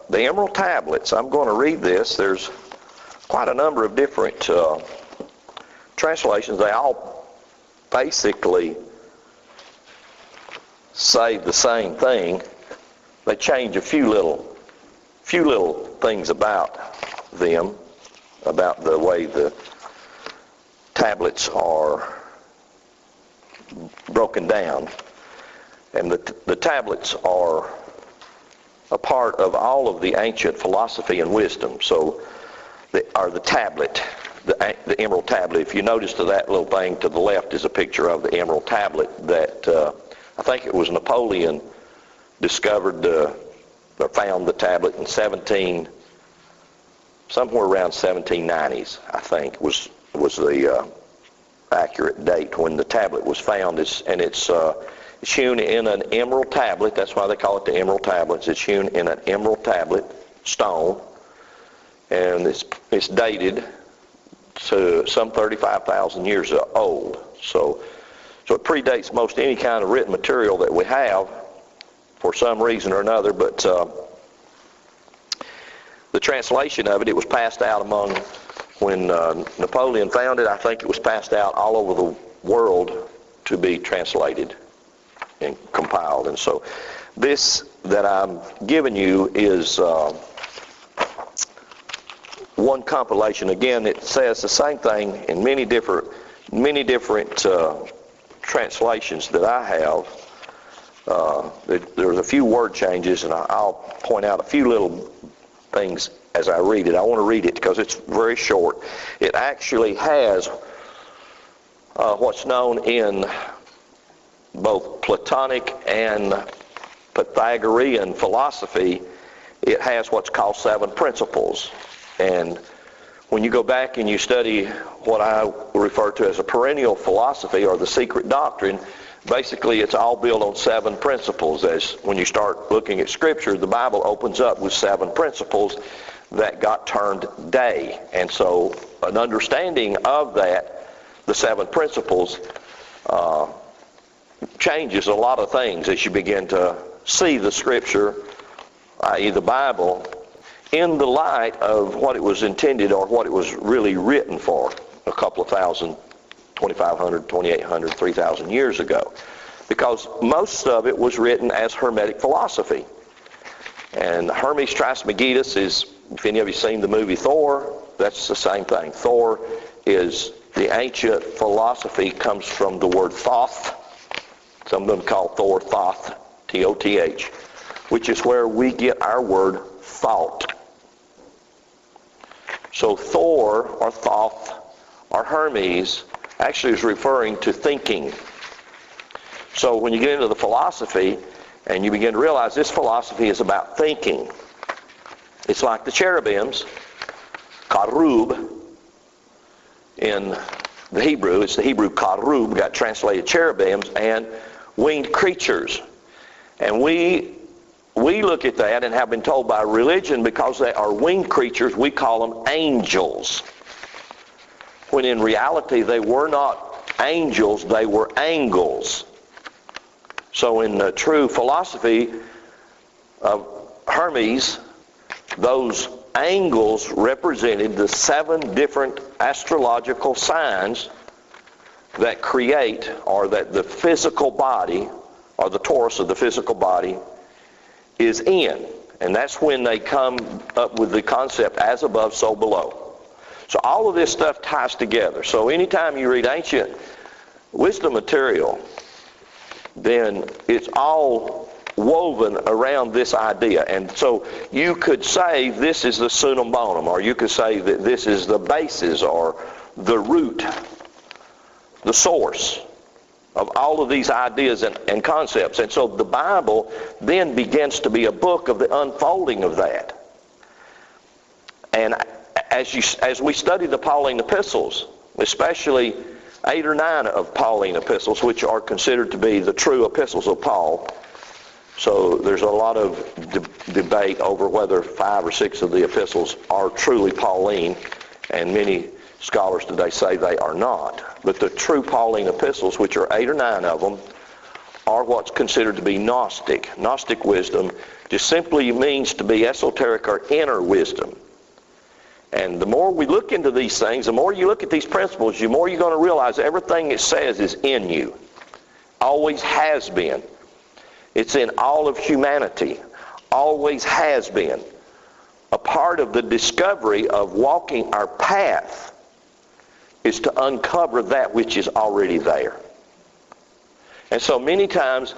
the emerald tablets, I'm going to read this. There's quite a number of different translations. They all basically say the same thing. They change a few little things about them, about the way the tablets are broken down. And the tablets are a part of all of the ancient philosophy and wisdom. So the tablet, the emerald tablet. If you notice to that little thing to the left is a picture of the emerald tablet that I think it was Napoleon discovered or found the tablet in somewhere around 1790s, I think was the accurate date when the tablet was found. It's hewn in an emerald tablet. That's why they call it the emerald tablets. It's hewn in an emerald tablet stone, and it's dated to some 35,000 years old. So it predates most any kind of written material that we have for some reason or another. But the translation of it was passed out when Napoleon found it, I think it was passed out all over the world to be translated and compiled. And so this that I'm giving you is one compilation. Again, it says the same thing in many different translations that I have. There's a few word changes, and I'll point out a few little things as I read it. I want to read it because it's very short. It actually has what's known in both Platonic and Pythagorean philosophy, it has what's called 7 principles. And when you go back and you study what I refer to as a perennial philosophy or the secret doctrine, basically it's all built on 7 principles. As when you start looking at Scripture, the Bible opens up with 7 principles that got turned day. And so an understanding of that, the 7 principles, changes a lot of things as you begin to see the Scripture, i.e. the Bible, in the light of what it was intended or what it was really written for a couple of thousand, 2,500, 2,800, 3,000 years ago. Because most of it was written as Hermetic philosophy. And Hermes Trismegistus is, if any of you seen the movie Thor, that's the same thing. Thor is the ancient philosophy, comes from the word Thoth. Some of them call Thor Thoth, T-O-T-H, which is where we get our word thought. So Thor or Thoth or Hermes actually is referring to thinking. So when you get into the philosophy and you begin to realize this philosophy is about thinking, it's like the cherubims, karub in the Hebrew. It's the Hebrew karub, got translated cherubims, and winged creatures. And we look at that and have been told by religion, because they are winged creatures, we call them angels. When in reality they were not angels, they were angles. So in the true philosophy of Hermes, those angles represented the 7 different astrological signs that create, or that the physical body, or the torus of the physical body, is in. And that's when they come up with the concept as above, so below. So all of this stuff ties together. So anytime you read ancient wisdom material, then it's all woven around this idea. And so you could say this is the sunum bonum, or you could say that this is the basis or the root, the source of all of these ideas and concepts. And so the Bible then begins to be a book of the unfolding of that. And as we study the Pauline epistles, especially 8 or 9 of Pauline epistles, which are considered to be the true epistles of Paul. So there's a lot of debate over whether 5 or 6 of the epistles are truly Pauline, and many scholars today say they are not. But the true Pauline epistles, which are 8 or 9 of them, or what's considered to be Gnostic. Gnostic wisdom just simply means to be esoteric or inner wisdom. And the more we look into these things, the more you look at these principles, the more you're going to realize everything it says is in you. Always has been. It's in all of humanity. Always has been. A part of the discovery of walking our path is to uncover that which is already there. And so many times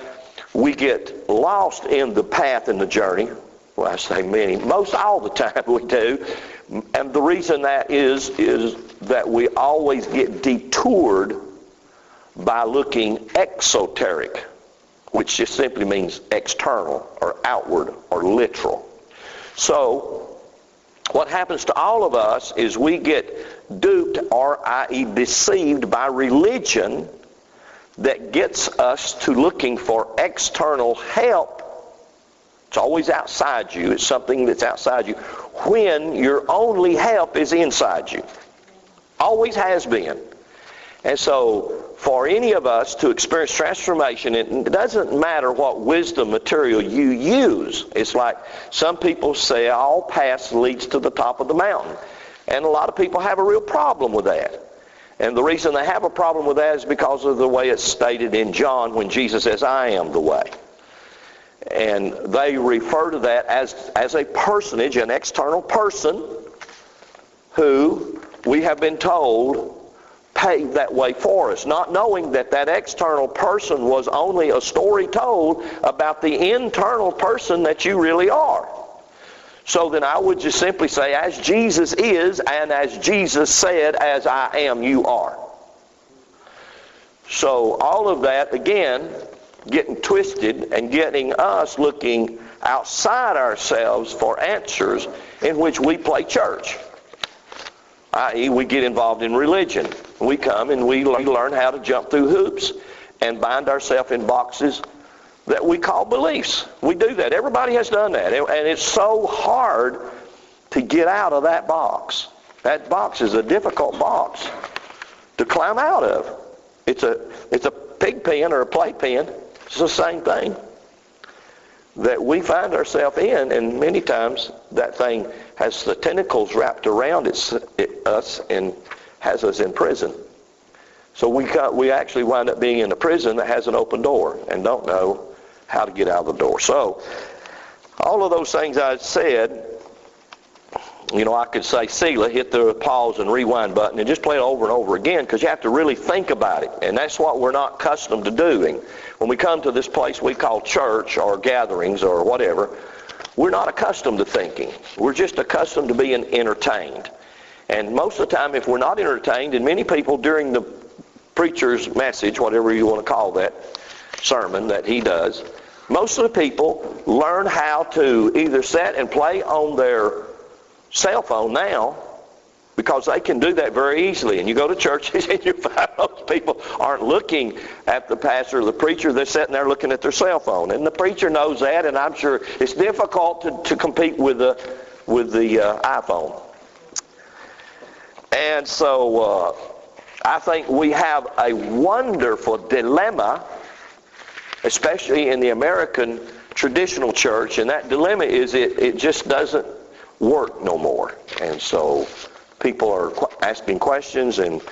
we get lost in the path and the journey. Well, I say many. Most all the time we do. And the reason that is that we always get detoured by looking exoteric, which just simply means external or outward or literal. So what happens to all of us is we get duped, or i.e. deceived by religion that gets us to looking for external help. It's always outside you. It's something that's outside you, when your only help is inside you. Always has been. And so for any of us to experience transformation, it doesn't matter what wisdom material you use. It's like some people say all paths leads to the top of the mountain. And a lot of people have a real problem with that. And the reason they have a problem with that is because of the way it's stated in John when Jesus says, I am the way. And they refer to that as a personage, an external person, who we have been told paved that way for us, not knowing that that external person was only a story told about the internal person that you really are. So then I would just simply say, as Jesus is, and as Jesus said, as I am, you are. So all of that, again, getting twisted and getting us looking outside ourselves for answers in which we play church. I.e., we get involved in religion. We come and we learn how to jump through hoops and bind ourselves in boxes that we call beliefs. We do that. Everybody has done that. And it's so hard to get out of that box. That box is a difficult box to climb out of. It's a pig pen or a playpen. It's the same thing that we find ourselves in, and many times that thing has the tentacles wrapped around us and has us in prison. So we actually wind up being in a prison that has an open door and don't know how to get out of the door. So all of those things I said, I could say, Selah, hit the pause and rewind button and just play it over and over again, because you have to really think about it. And that's what we're not accustomed to doing. When we come to this place we call church or gatherings or whatever, we're not accustomed to thinking. We're just accustomed to being entertained. And most of the time, if we're not entertained, and many people during the preacher's message, whatever you want to call that sermon that he does, most of the people learn how to either sit and play on their cell phone now, because they can do that very easily. And you go to churches and you find those people aren't looking at the pastor or the preacher. They're sitting there looking at their cell phone. And the preacher knows that, and I'm sure it's difficult to compete with the iPhone. And so I think we have a wonderful dilemma, especially in the American traditional church, and that dilemma is it just doesn't work no more. And so people are asking questions and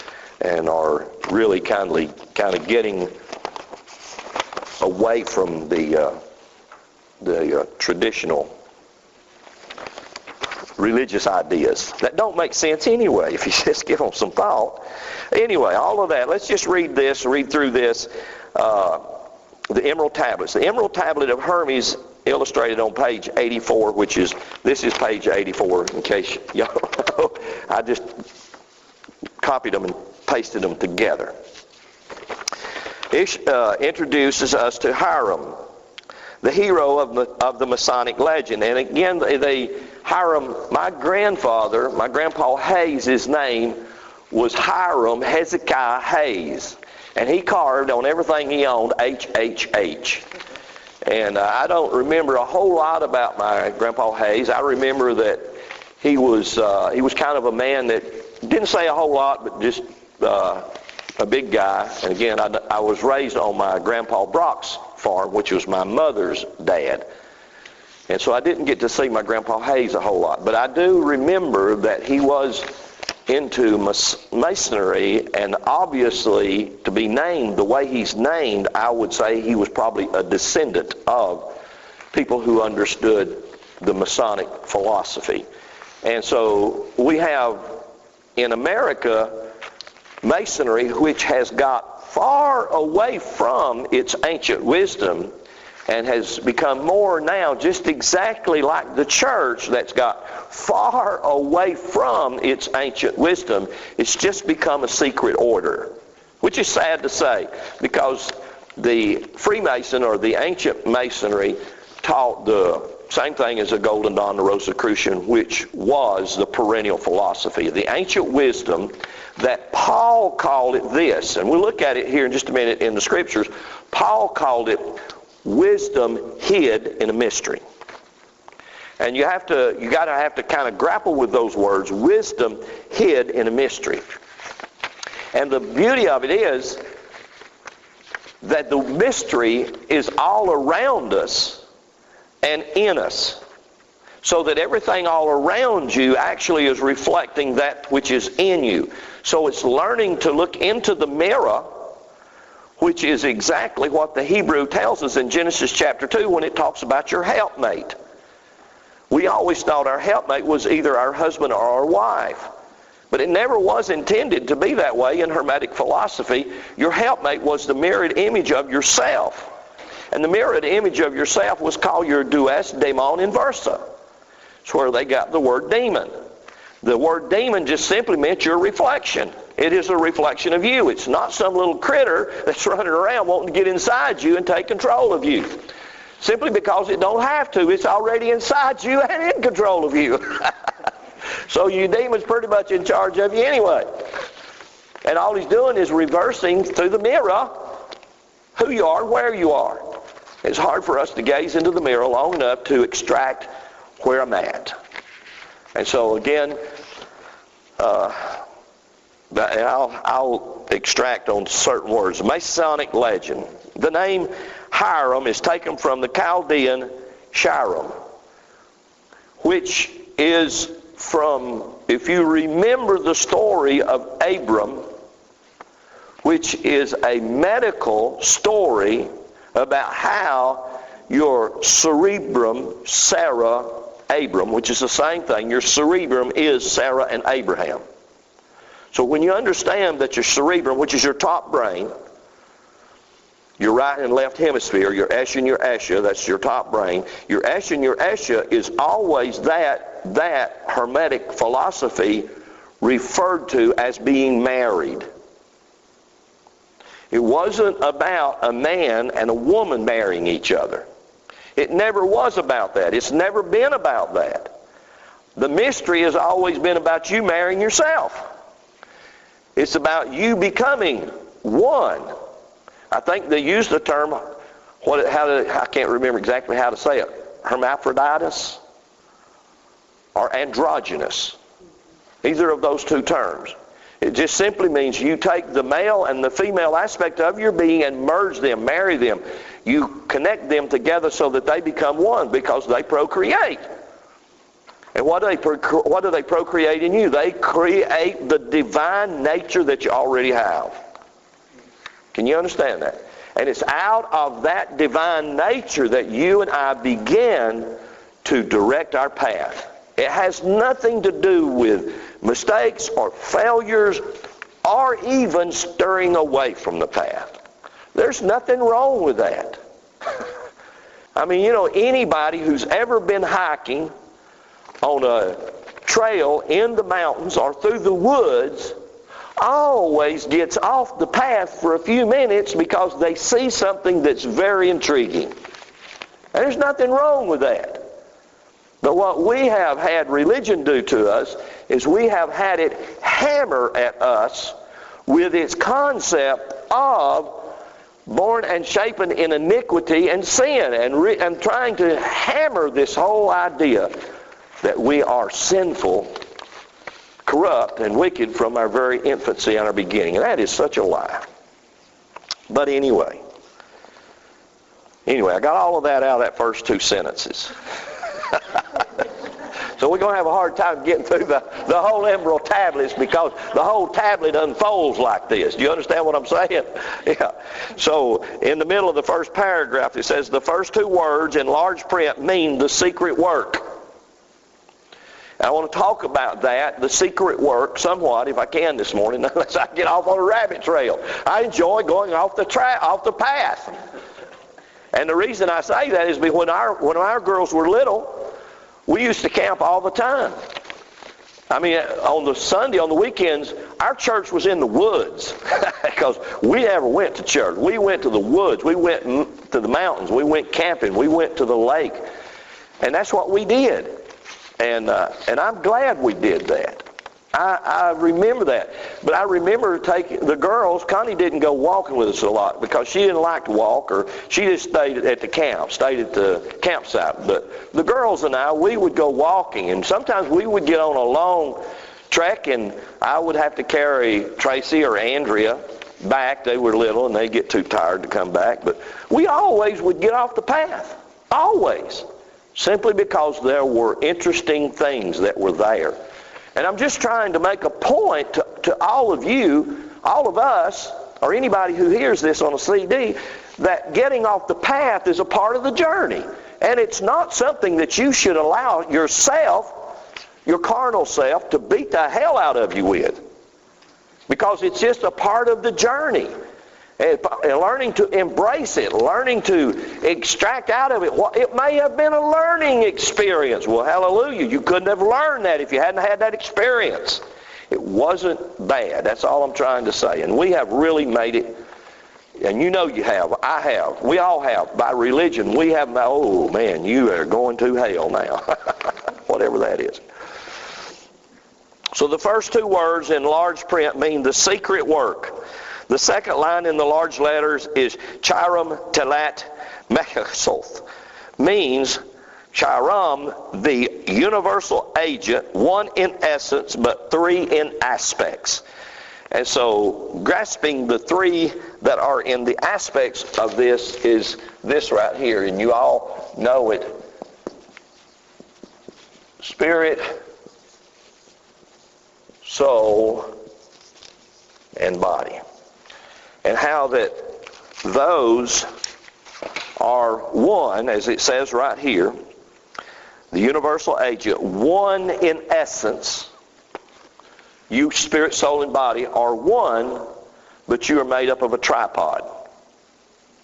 are really kind of getting away from the traditional religious ideas that don't make sense anyway if you just give them some thought. Anyway, all of that. Let's just read through this. The Emerald Tablets. The Emerald Tablet of Hermes, illustrated on page 84, this is page 84, in case y'all know. I just copied them and pasted them together. It introduces us to Hiram, the hero of the Masonic legend. And again, Hiram, my grandpa Hayes, his name was Hiram Hezekiah Hayes. And he carved on everything he owned, HHH. And I don't remember a whole lot about my Grandpa Hayes. I remember that he was kind of a man that didn't say a whole lot, but just a big guy. And again, I was raised on my Grandpa Brock's farm, which was my mother's dad. And so I didn't get to see my Grandpa Hayes a whole lot. But I do remember that he was into masonry, and obviously to be named the way he's named, I would say he was probably a descendant of people who understood the Masonic philosophy. And so we have in America masonry, which has got far away from its ancient wisdom and has become more now just exactly like the church that's got far away from its ancient wisdom. It's just become a secret order, which is sad to say, because the Freemason or the ancient Masonry taught the same thing as the Golden Dawn, the Rosicrucian, which was the perennial philosophy, the ancient wisdom that Paul called it this. And we'll look at it here in just a minute in the Scriptures. Paul called it wisdom hid in a mystery. And you got to have to kind of grapple with those words, wisdom hid in a mystery. And the beauty of it is that the mystery is all around us and in us, so that everything all around you actually is reflecting that which is in you. So it's learning to look into the mirror, which is exactly what the Hebrew tells us in Genesis chapter 2 when it talks about your helpmate. We always thought our helpmate was either our husband or our wife. But it never was intended to be that way in Hermetic philosophy. Your helpmate was the mirrored image of yourself. And the mirrored image of yourself was called your dues daemon inversa. It's where they got the word demon. The word demon just simply meant your reflection. It is a reflection of you. It's not some little critter that's running around wanting to get inside you and take control of you. Simply because it don't have to. It's already inside you and in control of you. So your demon's pretty much in charge of you anyway. And all he's doing is reversing through the mirror who you are, where you are. It's hard for us to gaze into the mirror long enough to extract where I'm at. And so again, I'll extract on certain words. Masonic legend. The name Hiram is taken from the Chaldean Shiram, which is from, if you remember the story of Abram, which is a medical story about how your cerebrum, Sarah, Abram, which is the same thing, your cerebrum is Sarah and Abraham. So when you understand that your cerebrum, which is your top brain, your right and left hemisphere, your Esha and your Esha, that's your top brain. Your Esha and your Esha is always that Hermetic philosophy referred to as being married. It wasn't about a man and a woman marrying each other. It never was about that. It's never been about that. The mystery has always been about you marrying yourself. It's about you becoming one. I think they use the term, I can't remember exactly how to say it, hermaphroditus or androgynous. Either of those two terms. It just simply means you take the male and the female aspect of your being and merge them, marry them. You connect them together so that they become one because they procreate. And what do they procreate in you? They create the divine nature that you already have. Can you understand that? And it's out of that divine nature that you and I begin to direct our path. It has nothing to do with mistakes or failures or even stirring away from the path. There's nothing wrong with that. I mean, anybody who's ever been hiking on a trail in the mountains or through the woods always gets off the path for a few minutes because they see something that's very intriguing. And there's nothing wrong with that. But what we have had religion do to us is we have had it hammer at us with its concept of born and shapen in iniquity and sin, and trying to hammer this whole idea that we are sinful, corrupt, and wicked from our very infancy and our beginning. And that is such a lie. But anyway, Anyway, I got all of that out of that first two sentences. So we're going to have a hard time getting through the whole emerald tablets, because the whole tablet unfolds like this. Do you understand what I'm saying? Yeah. So in the middle of the first paragraph, it says the first two words in large print mean the secret work. And I want to talk about that, the secret work, somewhat, if I can this morning, unless I get off on a rabbit trail. I enjoy going off the path. And the reason I say that is because when our girls were little, we used to camp all the time. I mean, on the Sunday, on the weekends, our church was in the woods because we never went to church. We went to the woods. We went to the mountains. We went camping. We went to the lake. And that's what we did. And I'm glad we did that. I remember that. But I remember taking the girls. Connie didn't go walking with us a lot because she didn't like to walk, or she just stayed at the campsite. But the girls and I, we would go walking, and sometimes we would get on a long trek, and I would have to carry Tracy or Andrea back. They were little, and they'd get too tired to come back. But we always would get off the path. Always. Simply because there were interesting things that were there. And I'm just trying to make a point to all of you, all of us, or anybody who hears this on a CD, that getting off the path is a part of the journey. And it's not something that you should allow yourself, your carnal self, to beat the hell out of you with. Because it's just a part of the journey. And learning to embrace it, learning to extract out of it. Well, it may have been a learning experience. Well, hallelujah, you couldn't have learned that if you hadn't had that experience. It wasn't bad. That's all I'm trying to say. And we have really made it, and you know you have, I have, we all have, by religion, we have, oh man, you are going to hell now. Whatever that is. So the first two words in large print mean the secret work. The second line in the large letters is Chiram Telat Mechasoth. Means Chiram, the universal agent, one in essence, but three in aspects. And so grasping the three that are in the aspects of this is this right here. And you all know it. Spirit, soul, and body. And how that those are one, as it says right here, the universal agent, one in essence. You, spirit, soul, and body, are one, but you are made up of a tripod.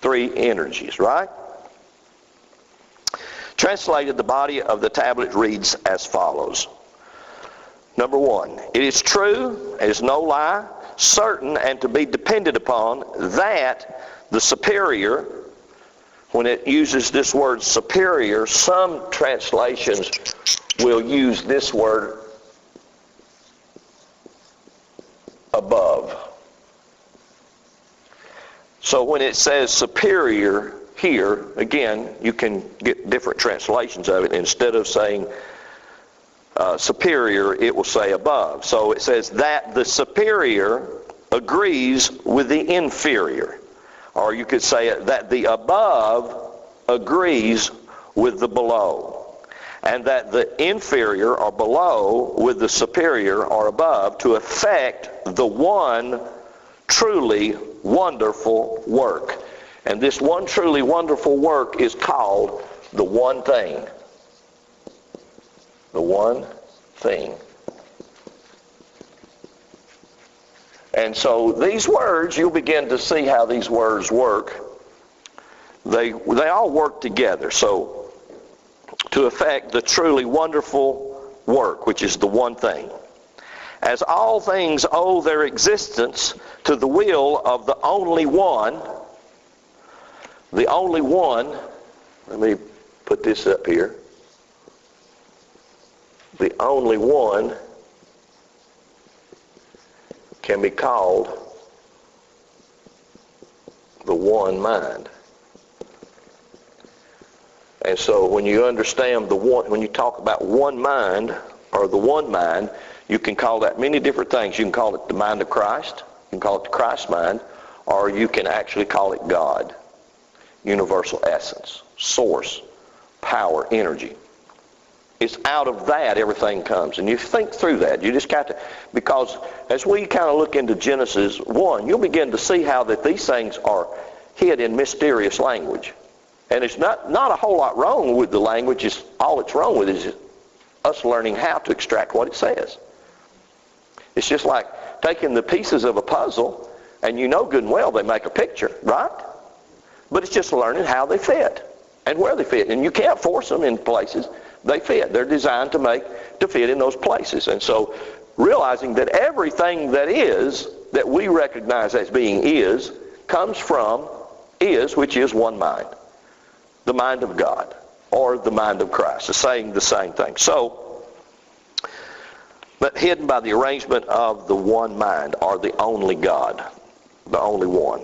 Three energies, right? Translated, the body of the tablet reads as follows. Number one, it is true, it is no lie, certain and to be depended upon that the superior, when it uses this word superior, some translations will use this word above. So when it says superior here, again, you can get different translations of it. Instead of saying superior, it will say above. So it says that the superior agrees with the inferior. Or you could say that the above agrees with the below. And that the inferior or below with the superior or above to effect the one truly wonderful work. And this one truly wonderful work is called the one thing. The one thing. And so these words, you'll begin to see how these words work. They all work together. So to effect the truly wonderful work, which is the one thing. As all things owe their existence to the will of the only one, let me put this up here. The only one can be called the one mind. And so when you understand the one, when you talk about one mind or the one mind, you can call that many different things. You can call it the mind of Christ, you can call it the Christ mind, or you can actually call it God. universal essence, source, power, energy. It's out of that everything comes. And you think through that. You just got to, because as we kind of look into Genesis 1, you'll begin to see how that these things are hid in mysterious language. And it's not a whole lot wrong with the language. It's, all it's wrong with is us learning how to extract what it says. It's just like taking the pieces of a puzzle, and you know good and well they make a picture, right? But it's just learning how they fit and where they fit. And you can't force them in places. They fit. They're designed to fit in those places. And so realizing that everything that is, that we recognize as being is, comes from is, which is one mind. The mind of God, or the mind of Christ. It's saying the same thing. So, but hidden by the arrangement of the one mind, or the only God, the only one.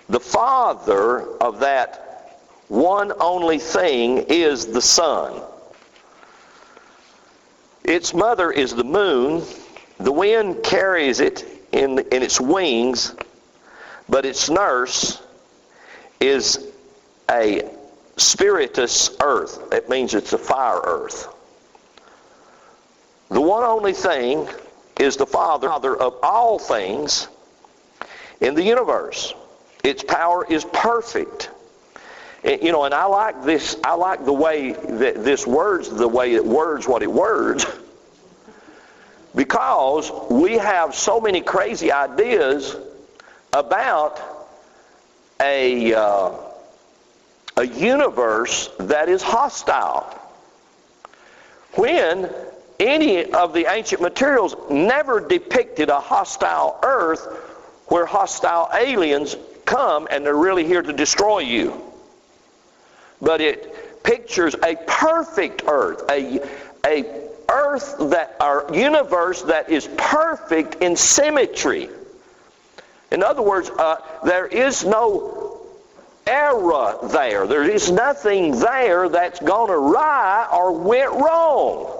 The Father of that one only thing is the Son. Its mother is the moon. The wind carries it in its wings, but its nurse is a spiritus earth. It means it's a fire earth. The one only thing is the Father of all things in the universe. Its power is perfect. You know, and I like this. I like the way that this words, the way it words what it words, because we have so many crazy ideas about a universe that is hostile. When any of the ancient materials never depicted a hostile earth where hostile aliens come and they're really here to destroy you. But it pictures a perfect earth, a earth that, our universe that is perfect in symmetry. In other words, there is no error there. There is nothing there that's gone awry or went wrong.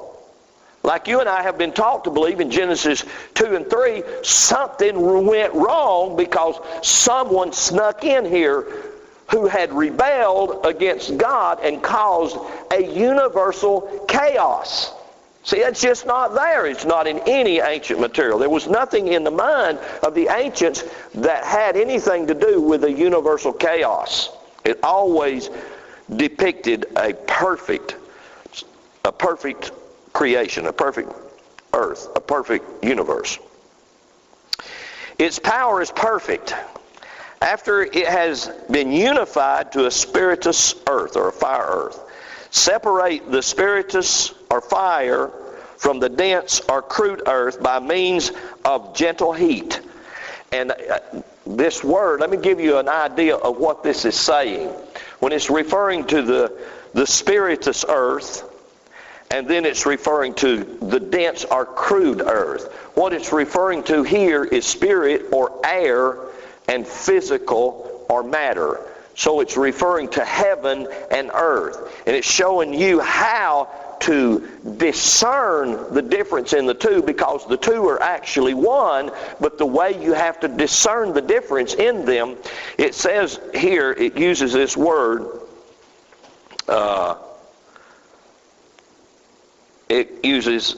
Like you and I have been taught to believe in Genesis 2 and 3, something went wrong because someone snuck in here who had rebelled against God and caused a universal chaos. See, it's just not there. It's not in any ancient material. There was nothing in the mind of the ancients that had anything to do with a universal chaos. It always depicted a perfect creation, a perfect earth, a perfect universe. Its power is perfect. After it has been unified to a spiritus earth, or a fire earth. Separate the spiritus or fire from the dense or crude earth by means of gentle heat. And this word, let me give you an idea of what this is saying. When it's referring to the spiritus earth, and then it's referring to the dense or crude earth. What it's referring to here is spirit or air and physical or matter. So it's referring to heaven and earth. And it's showing you how to discern the difference in the two, because the two are actually one, but the way you have to discern the difference in them, it says here, it uses this word, it uses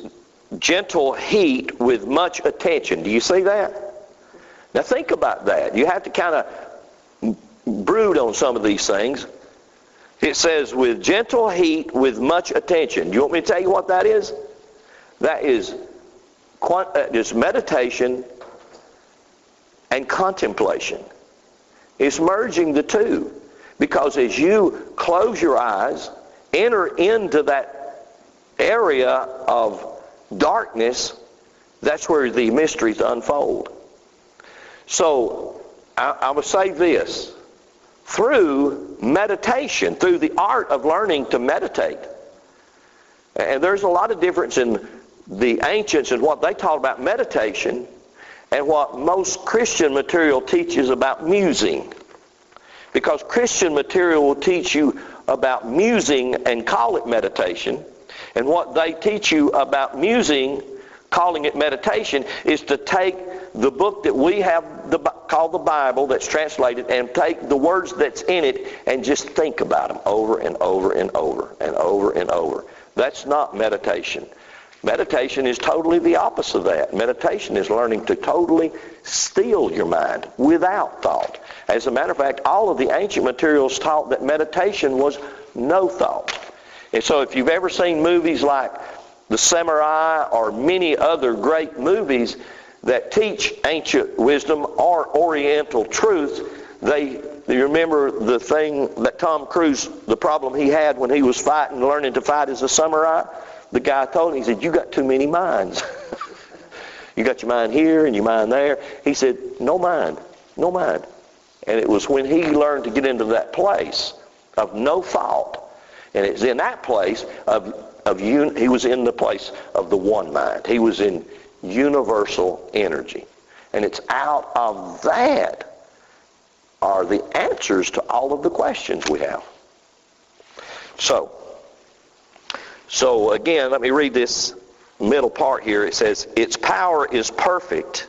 gentle heat with much attention. Do you see that? Now think about that. You have to kind of brood on some of these things. It says with gentle heat with much attention. Do you want me to tell you what that is? That is just meditation and contemplation. It's merging the two. Because as you close your eyes, enter into that area of darkness, that's where the mysteries unfold. So, I would say this. Through meditation, through the art of learning to meditate, and there's a lot of difference in the ancients and what they taught about meditation and what most Christian material teaches about musing. Because Christian material will teach you about musing and call it meditation. And what they teach you about musing, calling it meditation, is to take the book that we have called the Bible that's translated and take the words that's in it and just think about them over and over and over and over and over. That's not meditation. Meditation is totally the opposite of that. Meditation is learning to totally still your mind without thought. As a matter of fact, all of the ancient materials taught that meditation was no thought. And so if you've ever seen movies like The Samurai or many other great movies that teach ancient wisdom or Oriental truth, you remember the thing that Tom Cruise, the problem he had when he was learning to fight as a samurai? The guy told him, he said, "You got too many minds." You got your mind here and your mind there. He said, "No mind, no mind." And it was when he learned to get into that place of no thought, and it's in that place he was in the place of the one mind. He was in universal energy. And it's out of that are the answers to all of the questions we have. So again, let me read this middle part here. It says, its power is perfect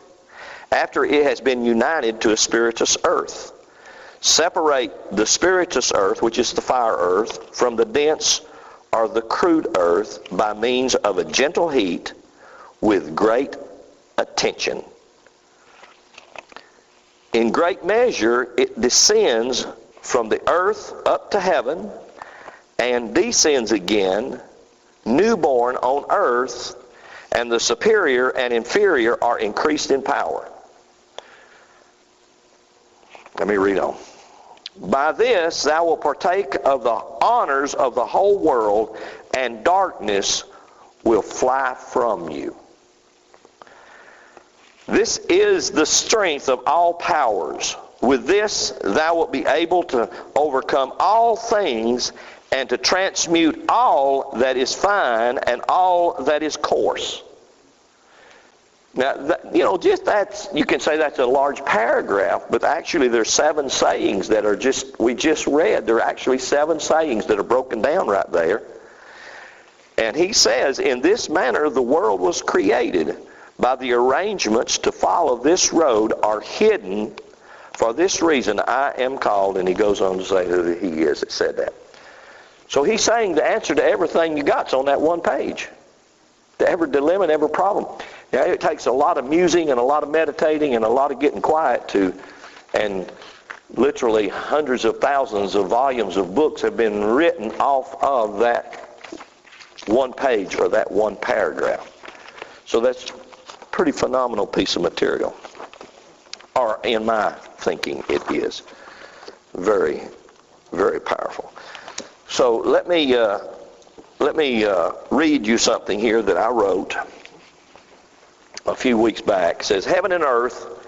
after it has been united to a spirituous earth. Separate the spirituous earth, which is the fire earth, from the dense or the crude earth by means of a gentle heat with great attention. In great measure, it descends from the earth up to heaven and descends again, newborn on earth, and the superior and inferior are increased in power. Let me read on. By this thou wilt partake of the honors of the whole world, and darkness will fly from you. This is the strength of all powers. With this thou wilt be able to overcome all things, and to transmute all that is fine and all that is coarse. Now, you can say that's a large paragraph, but actually there's 7 sayings that we just read. There are actually 7 sayings that are broken down right there. And he says, in this manner the world was created. By the arrangements to follow this road are hidden. For this reason I am called, and he goes on to say who he is that said that. So he's saying the answer to everything you got's on that one page. To every dilemma and every problem. Now, it takes a lot of musing and a lot of meditating and a lot of getting quiet and literally hundreds of thousands of volumes of books have been written off of that one page or that one paragraph. So that's a pretty phenomenal piece of material. Or in my thinking, it is very, very powerful. So let me read you something here that I wrote a few weeks back. It says, heaven and earth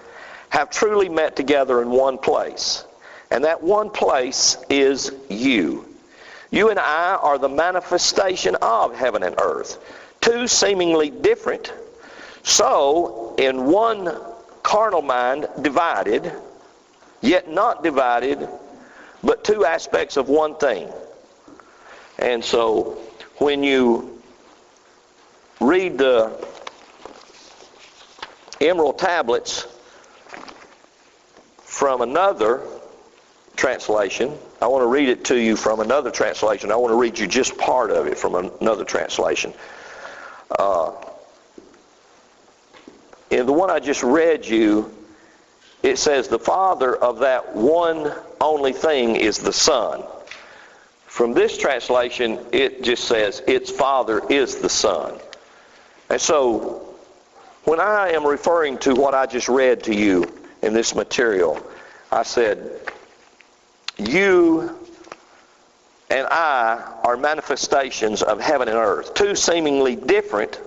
have truly met together in one place. And that one place is you. You and I are the manifestation of heaven and earth. 2 seemingly different. So, in one carnal mind divided, yet not divided, but 2 aspects of one thing. And so, when you read the emerald tablets from another translation, I want to read it to you from another translation. I want to read you just part of it from another translation. In the one I just read you, it says the Father of that one only thing is the Son. From this translation, it just says its Father is the Son. And so, when I am referring to what I just read to you in this material, I said, you and I are manifestations of heaven and earth. 2 seemingly different,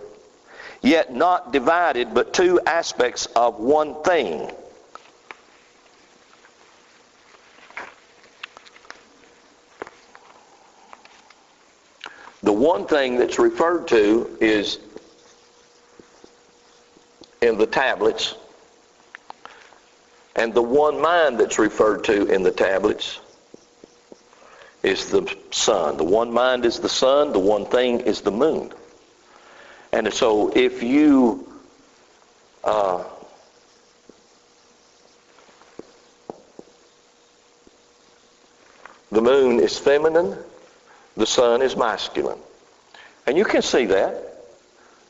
yet not divided, but 2 aspects of one thing. The one thing that's referred to is in the tablets, and the one mind that's referred to in the tablets is the sun. The one mind is the sun, the one thing is the moon. And so if you The moon is feminine. The sun is masculine. And you can see that.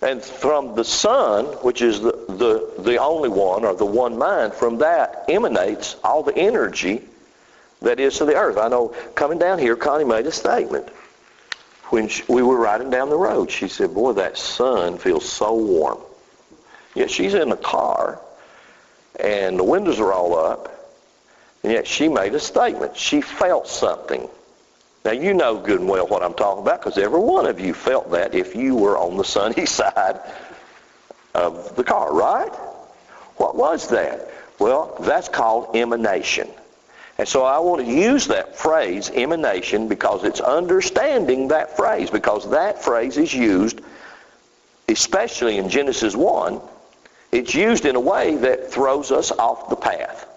And from the sun, which is the only one, or the one mind, from that emanates all the energy that is to the earth. I know coming down here, Connie made a statement. When we were riding down the road, she said, boy, that sun feels so warm. Yet she's in the car, and the windows are all up, and yet she made a statement. She felt something. Now, you know good and well what I'm talking about, because every one of you felt that if you were on the sunny side of the car, right? What was that? Well, that's called emanation. And so I want to use that phrase, emanation, because it's understanding that phrase, because that phrase is used, especially in Genesis 1, it's used in a way that throws us off the path.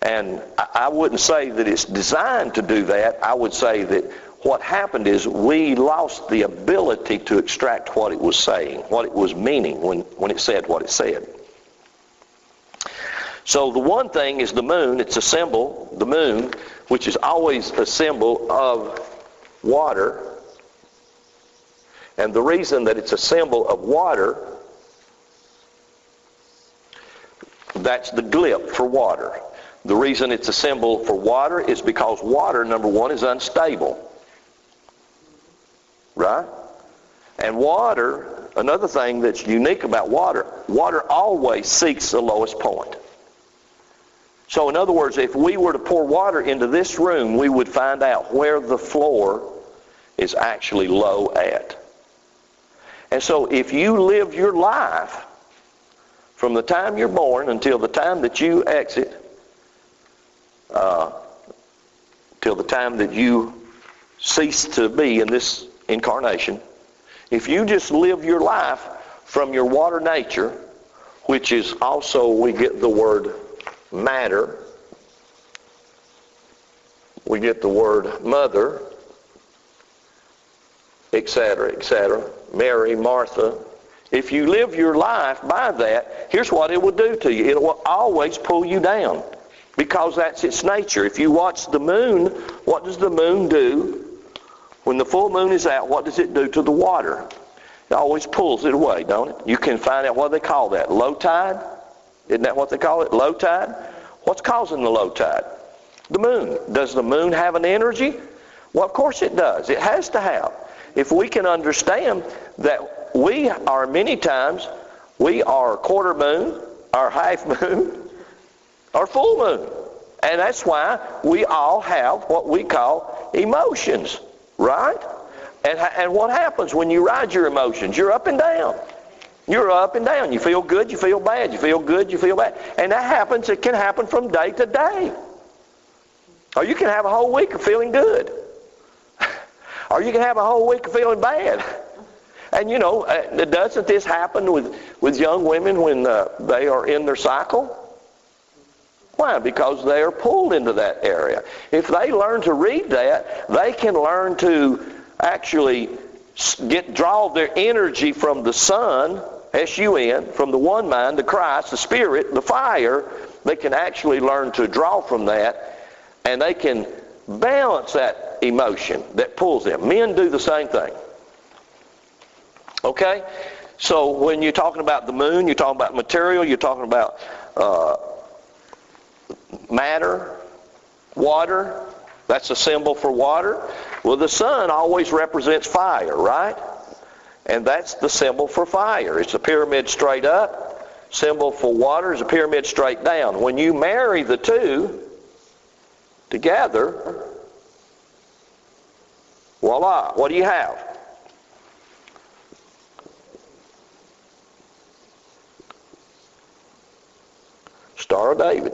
And I wouldn't say that it's designed to do that. I would say that what happened is we lost the ability to extract what it was saying, what it was meaning when it said what it said. So the one thing is the moon. It's a symbol, the moon, which is always a symbol of water. And the reason that it's a symbol of water, that's the glyph for water. The reason it's a symbol for water is because water, number one, is unstable. Right? And water, another thing that's unique about water, water always seeks the lowest point. So in other words, if we were to pour water into this room, we would find out where the floor is actually low at. And so if you live your life from the time you're born until the time that you exit, till the time that you cease to be in this incarnation, if you just live your life from your water nature, which is also, we get the word matter, we get the word mother, etc., etc., Mary, Martha. If you live your life by that, here's what it will do to you. It will always pull you down, because that's its nature. If you watch the moon, what does the moon do? When the full moon is out, what does it do to the water? It always pulls it away, don't it? You can find out what they call that. Low tide? Isn't that what they call it? Low tide? What's causing the low tide? The moon. Does the moon have an energy? Well, of course it does. It has to have. If we can understand that we are many times, we are quarter moon, or half moon, or full moon. And that's why we all have what we call emotions, right? And what happens when you ride your emotions? You're up and down. You're up and down. You feel good, you feel bad. You feel good, you feel bad. And that happens, it can happen from day to day. Or you can have a whole week of feeling good. Or you can have a whole week of feeling bad. And you know, doesn't this happen with young women when they are in their cycle? Why? Because they are pulled into that area. If they learn to read that, they can learn to actually draw their energy from the sun, S-U-N, from the one mind, the Christ, the Spirit, the fire. They can actually learn to draw from that, and they can balance that emotion that pulls them. Men do the same thing. Okay? So when you're talking about the moon, you're talking about material, you're talking about matter, water. That's a symbol for water. Well, the sun always represents fire, right? And that's the symbol for fire. It's a pyramid straight up. Symbol for water is a pyramid straight down. When you marry the two together, voila, what do you have? Star of David.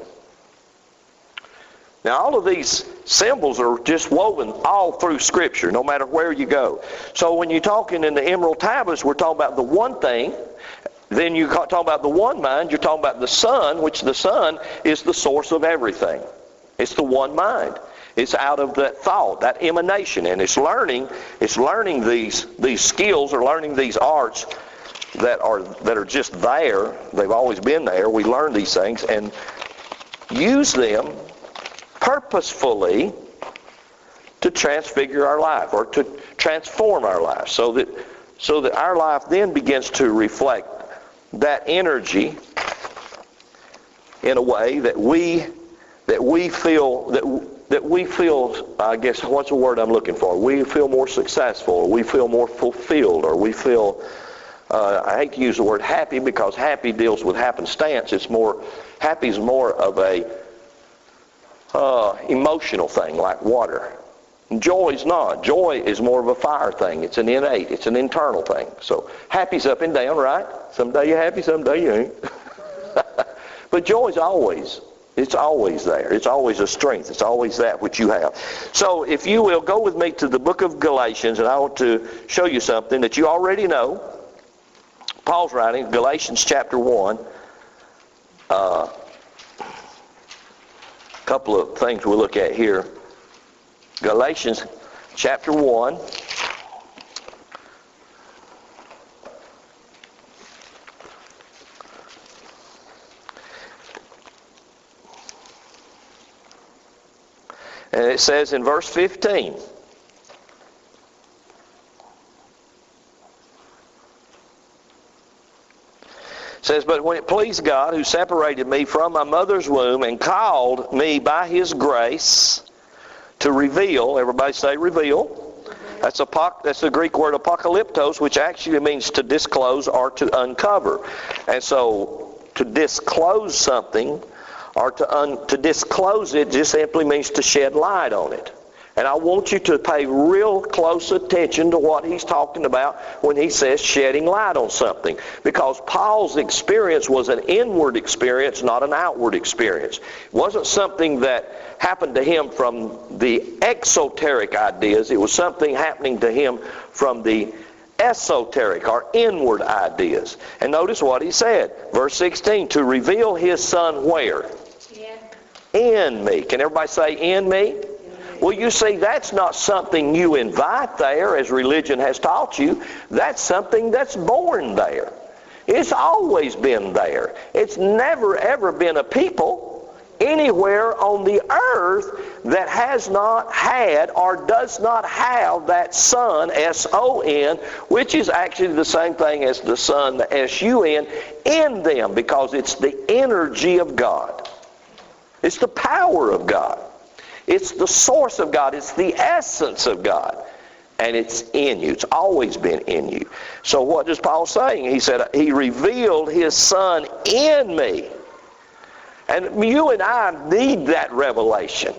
Now, all of these symbols are just woven all through Scripture, no matter where you go. So when you're talking in the emerald tablets, we're talking about the one thing. Then you talk about the one mind. You're talking about the sun, which the sun is the source of everything. It's the one mind. It's out of that thought, that emanation, and it's learning these skills, or learning these arts that are just there. They've always been there. We learn these things and use them purposefully to transfigure our life or to transform our life so that our life then begins to reflect that energy in a way that we feel, I guess, what's the word I'm looking for? We feel more successful, or we feel more fulfilled, or we feel, I hate to use the word happy because happy deals with happenstance. Happy is more of a emotional thing, like water. Joy is not. Joy is more of a fire thing. It's an innate. It's an internal thing. So happy's up and down, right? Someday you're happy, someday you ain't. But joy is always there. It's always a strength. It's always that which you have. So if you will, go with me to the book of Galatians, and I want to show you something that you already know. Paul's writing, Galatians chapter 1. A couple of things we'll look at here. Galatians chapter 1. And it says in verse 15, says, "But when it pleased God, who separated me from my mother's womb and called me by His grace to reveal," everybody say reveal. That's the Greek word apocalyptos, which actually means to disclose or to uncover. And so to disclose something or to disclose it just simply means to shed light on it. And I want you to pay real close attention to what he's talking about when he says shedding light on something. Because Paul's experience was an inward experience, not an outward experience. It wasn't something that happened to him from the exoteric ideas. It was something happening to him from the esoteric or inward ideas. And notice what he said. Verse 16, to reveal His Son where? In me. Can everybody say in me? Well, you see, that's not something you invite there as religion has taught you. That's something that's born there. It's always been there. It's never ever been a people anywhere on the earth that has not had or does not have that Son, S-O-N, which is actually the same thing as the Son, the S-U-N, in them, because it's the energy of God. It's the power of God. It's the source of God. It's the essence of God. And it's in you. It's always been in you. So what is Paul saying? He said, He revealed His Son in me. And you and I need that revelation.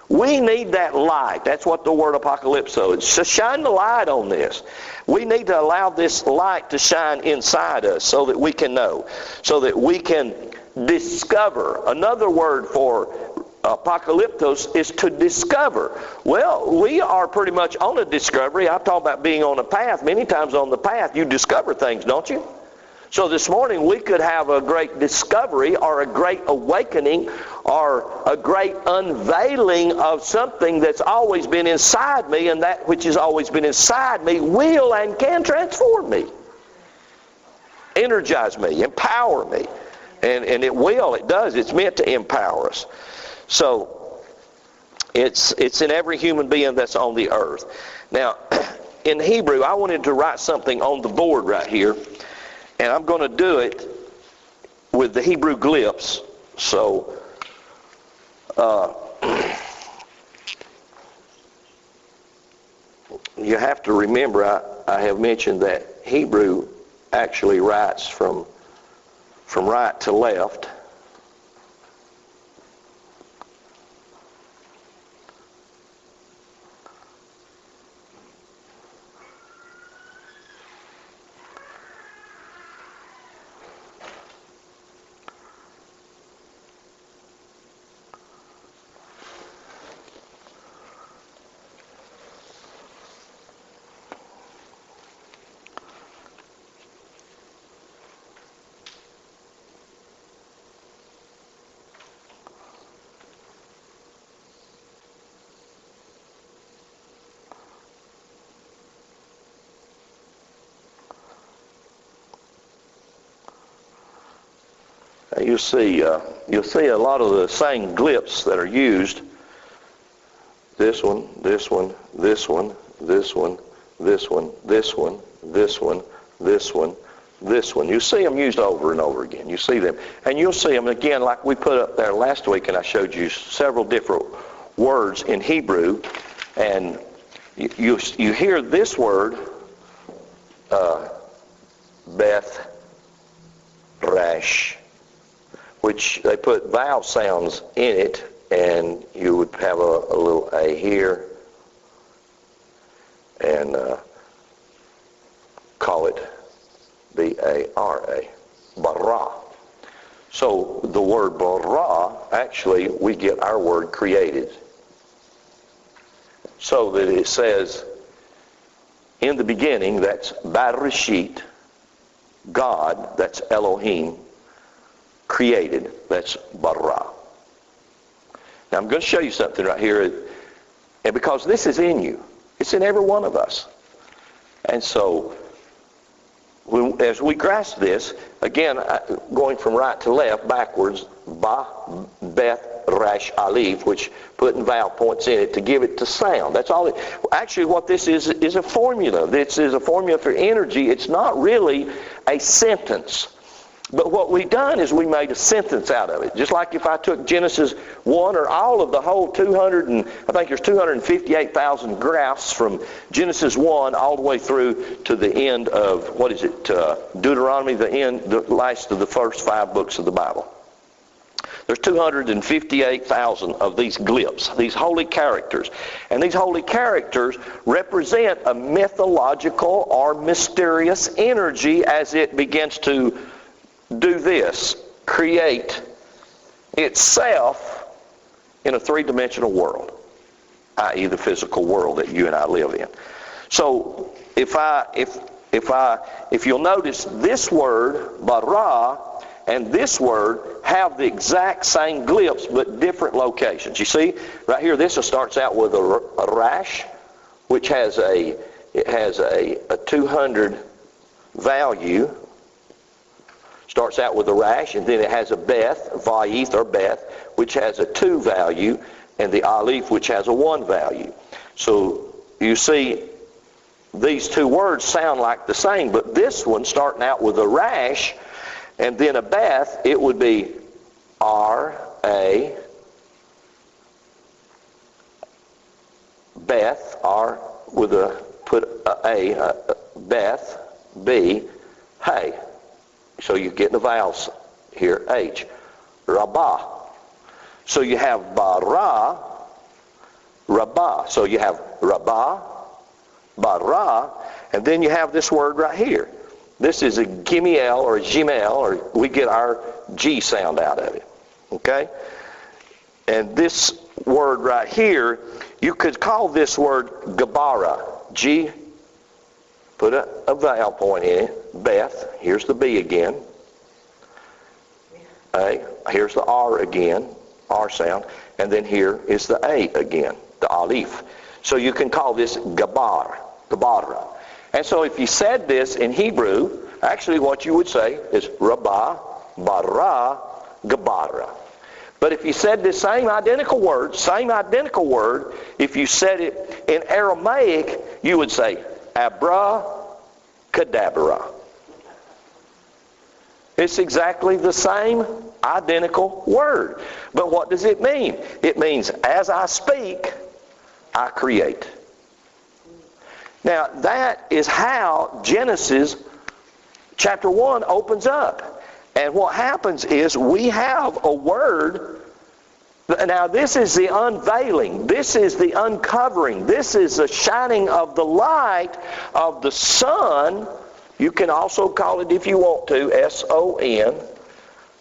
We need that light. That's what the word apocalypso is. So shine the light on this. We need to allow this light to shine inside us so that we can know. So that we can discover. Another word for apocalyptos is to discover. Well, we are pretty much on a discovery. I talk about being on a path. Many times on the path you discover things, don't you? So this morning we could have a great discovery or a great awakening or a great unveiling of something that's always been inside me, and that which has always been inside me will and can transform me, energize me, empower me. And it will, it does. It's meant to empower us. So it's in every human being that's on the earth. Now, in Hebrew, I wanted to write something on the board right here. And I'm going to do it with the Hebrew glyphs. So, you have to remember, I have mentioned that Hebrew actually writes from right to left. You'll see a lot of the same glyphs that are used this one, this one, this one, this one, this one, this one, this one, this one, this one. You see them used over and over again. You see them. And you'll see them again like we put up there last week, and I showed you several different words in Hebrew. And you hear this word, Beth Rash, which they put vowel sounds in it, and you would have a little A here, and call it B-A-R-A, bara. So the word bara, actually, we get our word created. So that it says, in the beginning, that's Bereshit, God, that's Elohim, created, that's bara. Now I'm going to show you something right here, and because this is in you, it's in every one of us. And so, as we grasp this, again, going from right to left, backwards, Ba, Beth, Rash, Alif, which putting vowel points in it to give it to sound. That's all. Actually, what this is a formula. This is a formula for energy. It's not really a sentence. But what we've done is we made a sentence out of it. Just like if I took Genesis 1 or all of the whole 258,000 graphs from Genesis 1 all the way through to the end of, Deuteronomy, the last of the first 5 books of the Bible. There's 258,000 of these glyphs, these holy characters. And these holy characters represent a mythological or mysterious energy as it begins to do this, create itself in a 3-dimensional world, i.e. the physical world that you and I live in. So if you'll notice, this word, bara, and this word have the exact same glyphs but different locations. You see, right here, this starts out with a rash, which has a 200 value. Starts out with a rash, and then it has a Beth, Vayith or Beth, which has a 2 value, and the Aleph, which has a 1 value. So you see, these 2 words sound like the same, but this one starting out with a rash and then a Beth, it would be R-A, Beth, R with a put a Beth, B, hey. So you're getting the vowels here, H. Rabbah. So you have bara, rabbah. So you have rabbah, bara, and then you have this word right here. This is a gimiel or a gimel, or we get our G sound out of it. Okay? And this word right here, you could call this word Gabara. G, put a vowel point in it. Beth, here's the B again. A, here's the R again, R sound. And then here is the A again, the Aleph. So you can call this Gabar, Gabara. And so if you said this in Hebrew, actually what you would say is Rabbah, Bara, Gabara. But if you said this same identical word, if you said it in Aramaic, you would say Abra, Kadabra. It's exactly the same identical word. But what does it mean? It means as I speak, I create. Now that is how Genesis chapter 1 opens up. And what happens is we have a word. Now this is the unveiling. This is the uncovering. This is the shining of the light of the sun. You can also call it, if you want to, S-O-N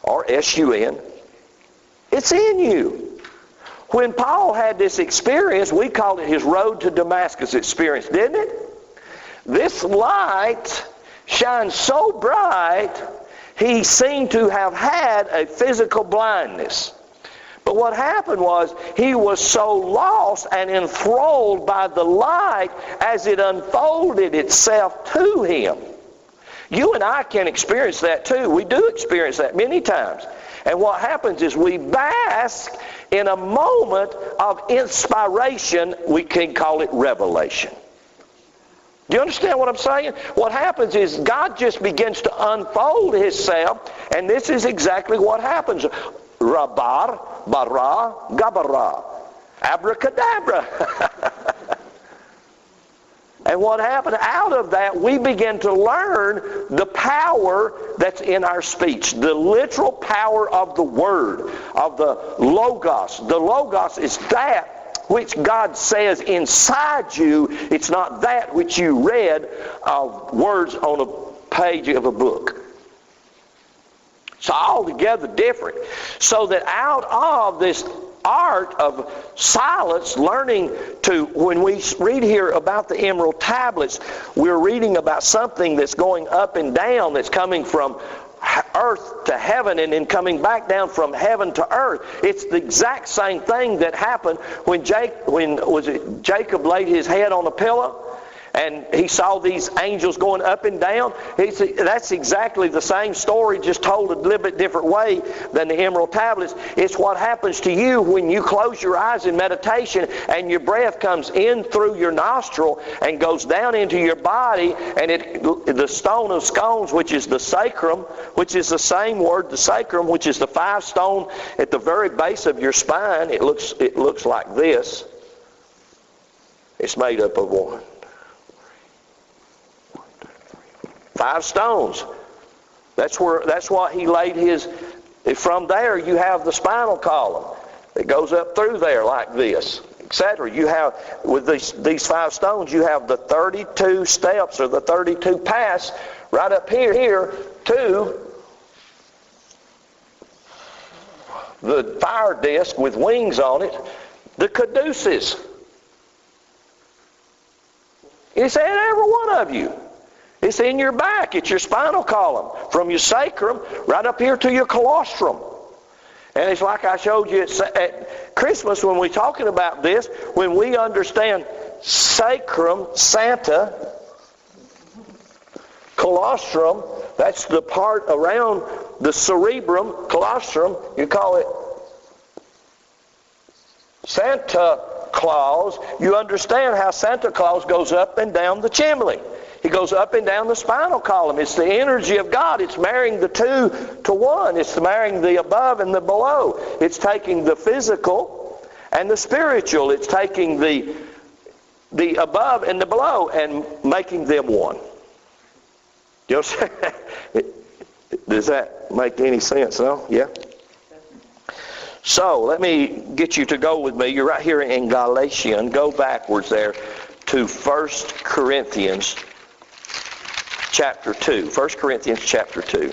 or S-U-N. It's in you. When Paul had this experience, we called it his road to Damascus experience, didn't it? This light shines so bright, he seemed to have had a physical blindness. But what happened was he was so lost and enthralled by the light as it unfolded itself to him. You and I can experience that too. We do experience that many times. And what happens is we bask in a moment of inspiration. We can call it revelation. Do you understand what I'm saying? What happens is God just begins to unfold Himself, and this is exactly what happens. Rabar, bara, gabara. Abracadabra. And what happened? Out of that, we begin to learn the power that's in our speech. The literal power of the Word, of the Logos. The Logos is that which God says inside you. It's not that which you read of words on a page of a book. It's altogether different. So that out of this art of silence, learning to, when we read here about the emerald tablets, we're reading about something that's going up and down, that's coming from earth to heaven and then coming back down from heaven to earth. It's the exact same thing that happened when Jacob laid his head on a pillow and he saw these angels going up and down. That's exactly the same story, just told a little bit different way than the emerald tablets. It's what happens to you when you close your eyes in meditation and your breath comes in through your nostril and goes down into your body, and the stone of scones, which is the sacrum, which is the same word, the sacrum, which is the 5 stone at the very base of your spine. It looks like this. It's made up of one. 5 stones. That's what he laid his. From there, you have the spinal column. It goes up through there like this, etc. You have, with these 5 stones, you have the 32 steps or the 32 paths right up here to the fire disk with wings on it, the caduceus. It's in every one of you. It's in your back. It's your spinal column. From your sacrum right up here to your colostrum. And it's like I showed you at Christmas when we're talking about this, when we understand sacrum, Santa, colostrum, that's the part around the cerebrum, colostrum, you call it Santa Claus. You understand how Santa Claus goes up and down the chimney. He goes up and down the spinal column. It's the energy of God. It's marrying the two to one. It's marrying the above and the below. It's taking the physical and the spiritual. It's taking the above and the below and making them one. You know, does that make any sense? No? Yeah? So, let me get you to go with me. You're right here in Galatians. Go backwards there to 1 Corinthians chapter 2. 1 Corinthians chapter 2.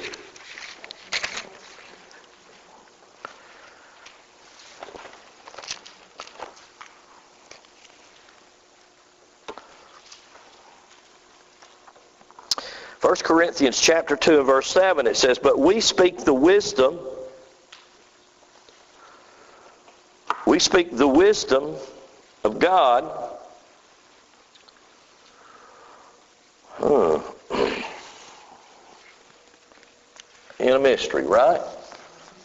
First Corinthians chapter 2 and verse 7, it says, "But we speak the wisdom of God in a mystery," right?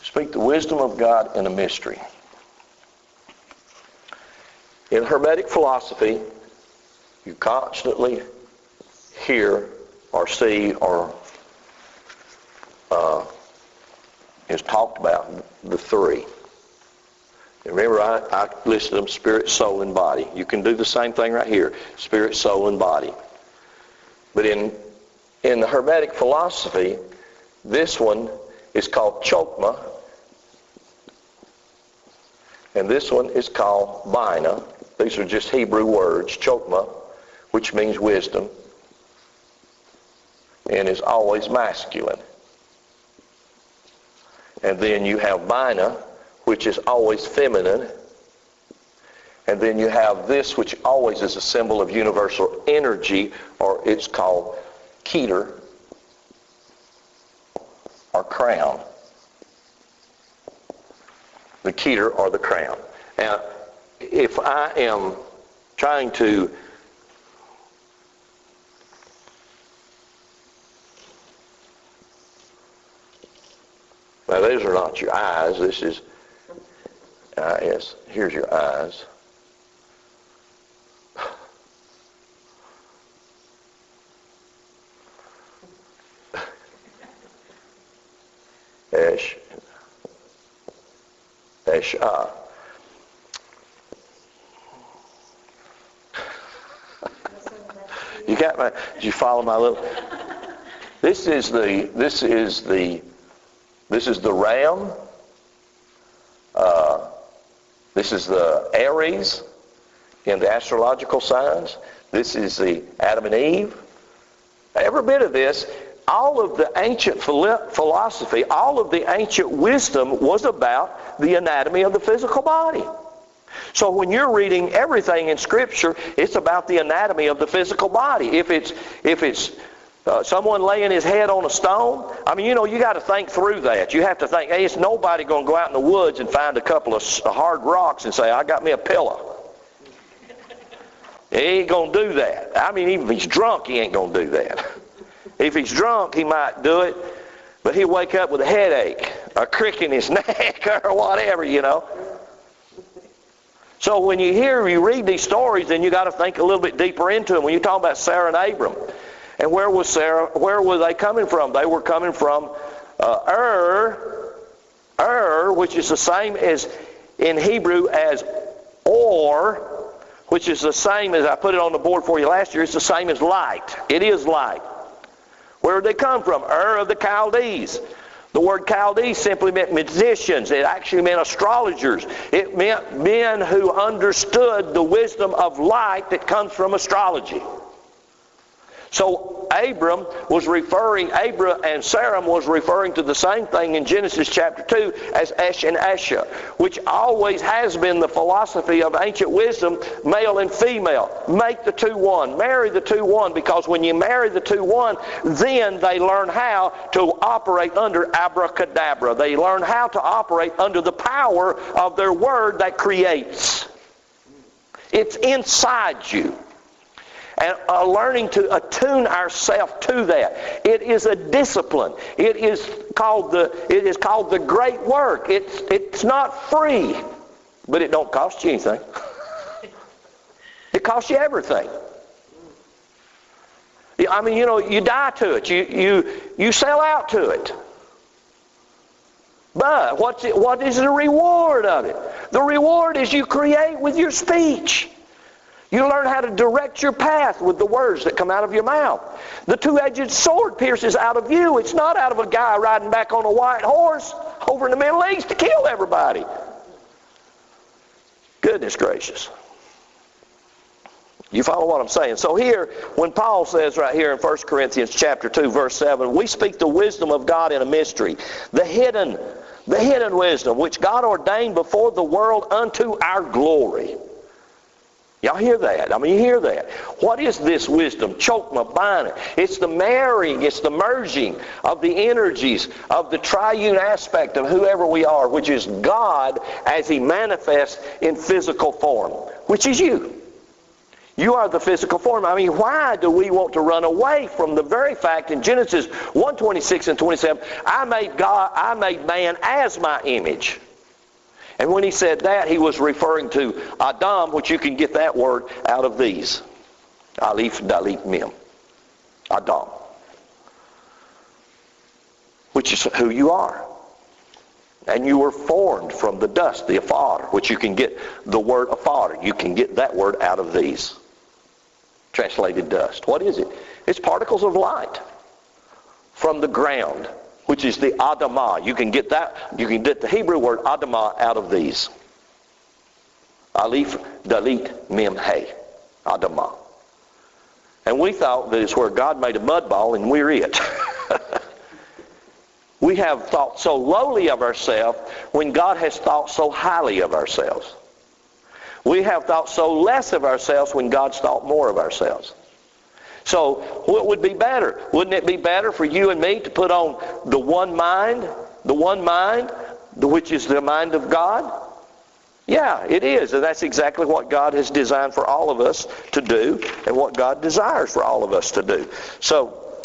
Speak the wisdom of God in a mystery. In Hermetic philosophy, you constantly hear or see or is talked about the three. Remember, I listed them: spirit, soul, and body. You can do the same thing right here: spirit, soul, and body. But in the Hermetic philosophy, this one is called chokma, and this one is called bina. These are just Hebrew words. Chokma, which means wisdom, and is always masculine. And then you have bina, which is always feminine. And then you have this, which always is a symbol of universal energy, or it's called keter, or crown. The keter or the crown. Now, if I am trying to Now, these are not your eyes. This is yes. Here's your eyes. Esh. You got my? Did you follow my little? This is the ram. This is the Aries in the astrological signs. This is the Adam and Eve. Every bit of this, all of the ancient philosophy, all of the ancient wisdom was about the anatomy of the physical body. So when you're reading everything in Scripture, it's about the anatomy of the physical body. If it's someone laying his head on a stone, I mean, you got to think through that. You have to think, hey, it's nobody going to go out in the woods and find a couple of hard rocks and say, I got me a pillow. He ain't going to do that. I mean, even if he's drunk, he ain't going to do that. If he's drunk, he might do it, but he'll wake up with a headache, a crick in his neck, or whatever, So when you read these stories, then you got to think a little bit deeper into them. When you talk about Sarah and Abram, and where was Sarah? Where were they coming from? They were coming from which is the same as in Hebrew as or, which is the same as I put it on the board for you last year. It's the same as light. It is light. Where did they come from? Of the Chaldees. The word Chaldees simply meant magicians. It actually meant astrologers. It meant men who understood the wisdom of light that comes from astrology. So Abram and Sarah was referring to the same thing in Genesis chapter 2 as Esh and Asha, which always has been the philosophy of ancient wisdom, male and female. Make the two one. Marry the two one, because when you marry the two one, then they learn how to operate under abracadabra. They learn how to operate under the power of their word that creates. It's inside you. And learning to attune ourselves to that. It is a discipline. It is called the great work. It's not free, but it don't cost you anything. It costs you everything. I mean, you die to it. You sell out to it. But what is the reward of it? The reward is you create with your speech. You learn how to direct your path with the words that come out of your mouth. The two-edged sword pierces out of you. It's not out of a guy riding back on a white horse over in the Middle East to kill everybody. Goodness gracious. You follow what I'm saying? So here, when Paul says right here in 1 Corinthians chapter 2, verse 7, we speak the wisdom of God in a mystery, the hidden wisdom, which God ordained before the world unto our glory. Y'all hear that? I mean, you hear that. What is this wisdom? Chokma, bina. It's the marrying, it's the merging of the energies of the triune aspect of whoever we are, which is God as He manifests in physical form, which is you. You are the physical form. I mean, why do we want to run away from the very fact in Genesis 1:26 and 27, I made man as my image. And when he said that, he was referring to Adam, which you can get that word out of these. Aleph, Dalet, Mem. Adam. Which is who you are. And you were formed from the dust, the afar, which you can get the word afar. You can get that word out of these. Translated dust. What is it? It's particles of light from the ground, which is the Adamah. You can get that. You can get the Hebrew word Adamah out of these. Aleph, Dalet, Mem, He. Adamah. And we thought that it's where God made a mud ball and we're it. We have thought so lowly of ourselves when God has thought so highly of ourselves. We have thought so less of ourselves when God's thought more of ourselves. So what would be better? Wouldn't it be better for you and me to put on the one mind, which is the mind of God? Yeah, it is. And that's exactly what God has designed for all of us to do and what God desires for all of us to do. So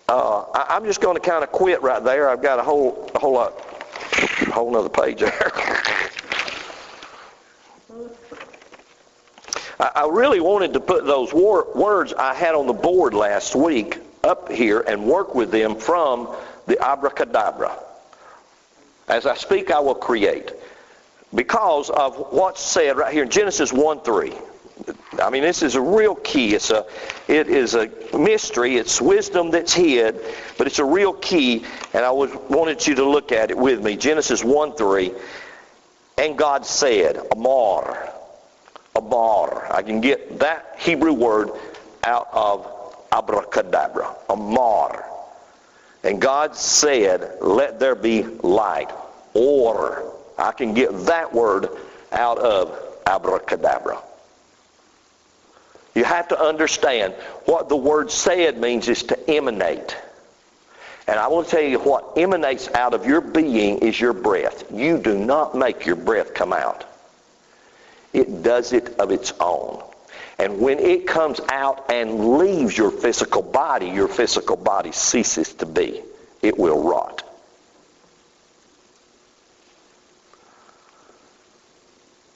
I'm just going to kind of quit right there. I've got a whole lot whole nother page there. I really wanted to put those words I had on the board last week up here and work with them from the abracadabra. As I speak, I will create. Because of what's said right here in Genesis 1:3. I mean, this is a real key. It is a mystery. It's wisdom that's hid, but it's a real key, and I wanted you to look at it with me. Genesis 1:3. And God said, Amar. I can get that Hebrew word out of abracadabra. Amar. And God said, let there be light. Or, I can get that word out of abracadabra. You have to understand what the word said means is to emanate. And I will tell you what emanates out of your being is your breath. You do not make your breath come out. It does it of its own. And when it comes out and leaves your physical body ceases to be. It will rot.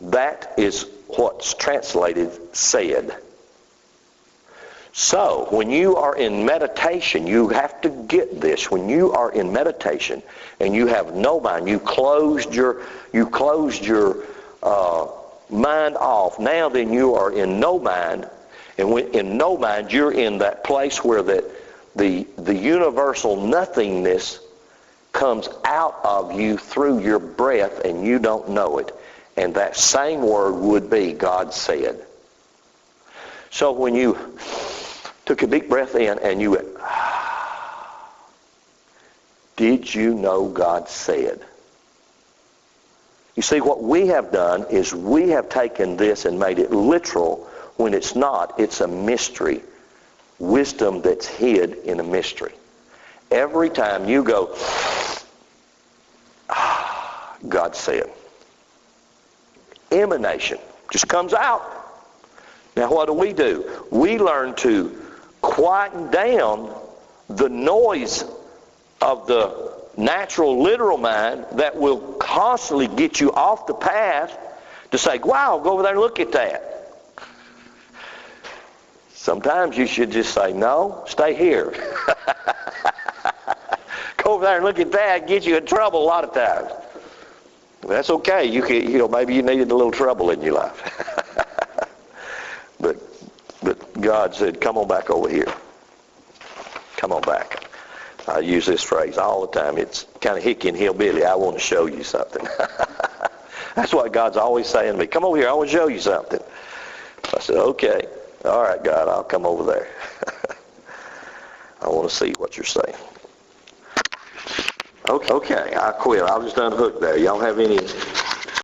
That is what's translated said. So, when you are in meditation, you have to get this. When you are in meditation and you have no mind, you closed your mind off. Now then you are in no mind. And when in no mind, you're in that place where the universal nothingness comes out of you through your breath and you don't know it. And that same word would be God said. So when you took a deep breath in and you went, did you know God said? You see, what we have done is we have taken this and made it literal when it's not. It's a mystery. Wisdom that's hid in a mystery. Every time you go, God said. Emanation just comes out. Now what do? We learn to quieten down the noise of the natural, literal mind that will constantly get you off the path to say, wow, go over there and look at that. Sometimes you should just say, no, stay here. Go over there and look at that, get you in trouble a lot of times. That's okay. Maybe you needed a little trouble in your life. But God said, come on back over here. Come on back. I use this phrase all the time. It's kind of hicky and hillbilly. I want to show you something. That's what God's always saying to me. Come over here. I want to show you something. I said, okay. All right, God, I'll come over there. I want to see what you're saying. Okay, I quit. I'll just unhook there. Y'all have any